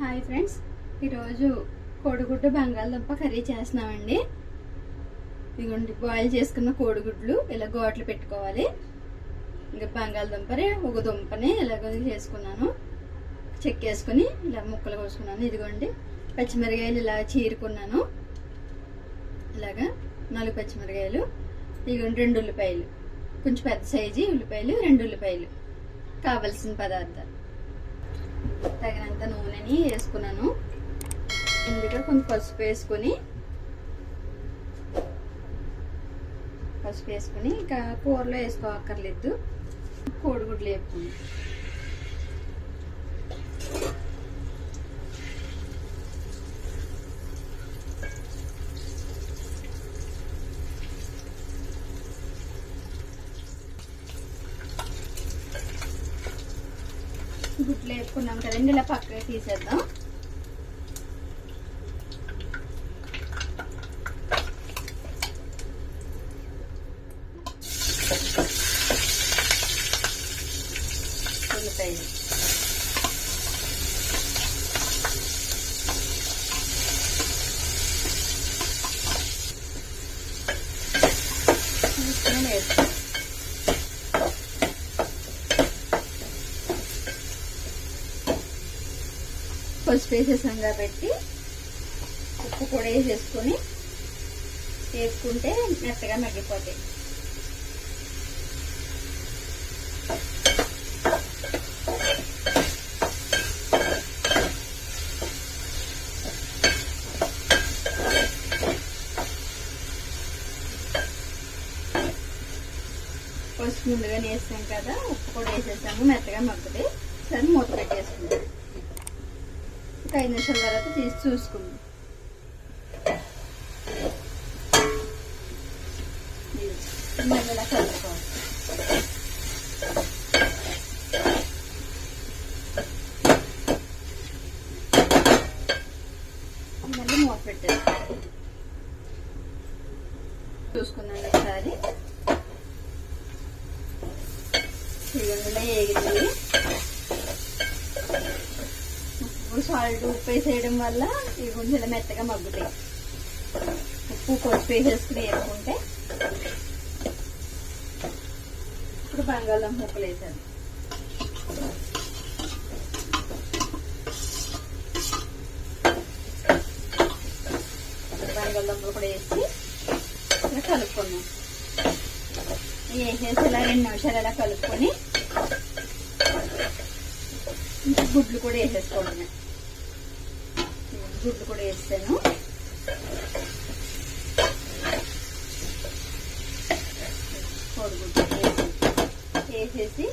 Hi friends, ఈరోజు కోడిగుడ్డు బంగాళదుంప కర్రీ చేస్తున్నామండి. ఇదిగోండి, బాయిల్ చేసుకున్న కోడిగుడ్లు ఇలా ఘాట్లు పెట్టుకోవాలి. ఇంకా బంగాళదుంపని ఒక దుంపని ఇలాగ చేసుకున్నాను, చెక్కేసుకుని ఇలా ముక్కలు కోసుకున్నాను. ఇదిగోండి, పచ్చిమిరకాయలు ఇలా చీరుకున్నాను. ఇలాగా 4 పచ్చిమిరకాయలు, ఇదిగోండి 2 ఉల్లిపాయలు, కొంచెం పెద్ద సైజు ఉల్లిపాయలు, 2 ఉల్లిపాయలు. కావలసిన పదార్థాలు తగినంత నూనెని వేసుకున్నాను. ముందుగా కొంచెం పసుపు వేసుకుని ఇంకా కూరలో వేసుకోక్కర్లేదు. కోడిగుడ్లు వేపుకుని గుడ్లు వేపుకున్నాం కదండి, ఇలా పక్కకి తీసేద్దాం. ఉల్లిపాయలు వేస్తాం. పసుపు వేసేసాం కాబట్టి ఉప్పు కూడా వేసేసుకొని వేసుకుంటే మెత్తగా మగ్గిపోతాయి. పసుపు ముందుగానే వేసాం కదా, ఉప్పు కూడా వేసేసాము, మెత్తగా మగ్గుతాయి. సరే, మూత పెట్టేసుకుందాం. 5 నిమిషాల తర్వాత తీసి చూసుకుందాం. మళ్ళీ కలుపుకోవాలి. మళ్ళీ మూత పెట్టేస్తాం. చూసుకున్నాను ఒకసారి. ఇలా ఏగింది. సాల్ట్, ఉప్పు వేసేయడం వల్ల ఇవి కొంచెం ఇలా మెత్తగా మగ్గుతాయి. ఉప్పు కొద్ది వేసేసుకుని వేసుకుంటే. ఇప్పుడు బంగాళదుంప ముక్కలు వేసాను. బంగాళదుంపలు కూడా వేసి ఇలా కలుపుకున్నాం. వేసేసి ఇలా 2 నిమిషాలు ఇలా కలుపుకొని గుడ్లు కూడా వేసేసుకోవడమే. గుడ్లు కూడా వేస్తాను. కోడిగుడ్లు వేసేసి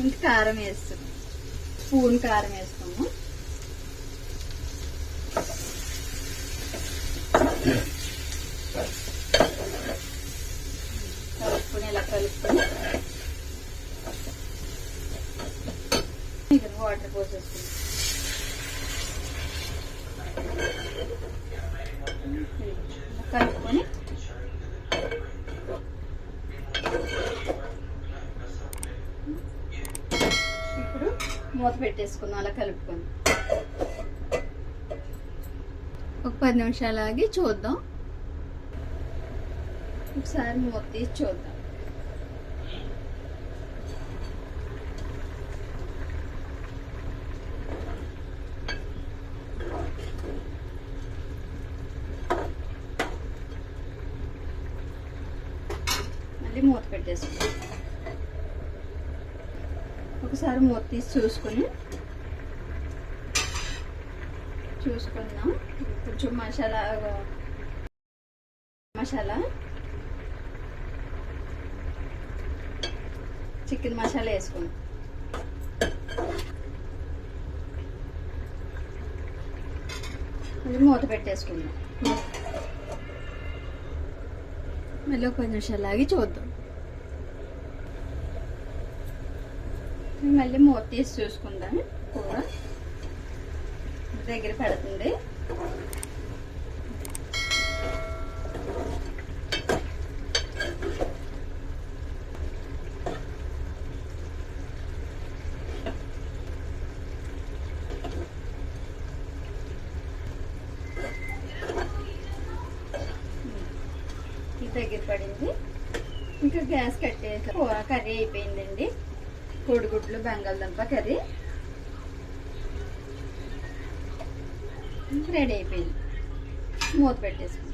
ఇంకా కారం వేస్తాము. స్పూన్ కారం వేస్తాము. కలుపుకొని ఇలా కలుపుకొని వాటర్ పోసేసుకుంటాం. కలుపుకొని ఇప్పుడు మూత పెట్టేసుకున్నాం. అలా కలుపుకొని ఒక 10 నిమిషాలు ఆగి చూద్దాం. ఒకసారి మూత తీసి చూద్దాం. మూత పెట్టేసుకుందాం. ఒకసారి మూత తీసి చూసుకుందాం. కొంచెం మసాలా చికెన్ మసాలా వేసుకుందాం. మూత పెట్టేసుకుందాం. మళ్ళీ ఒక 10 నిమిషాలు ఆగి చూద్దాం. మళ్ళీ మూత తీసి చూసుకుందాం. కూర దగ్గర పడుతుంది. దగ్గర పడింది. ఇంకా గ్యాస్ కట్టేసి కూర కర్రీ అయిపోయిందండి. కోడిగుడ్లు బంగాళదుంప కర్రీ రెడీ అయిపోయింది. మూత పెట్టేసుకుంటాం.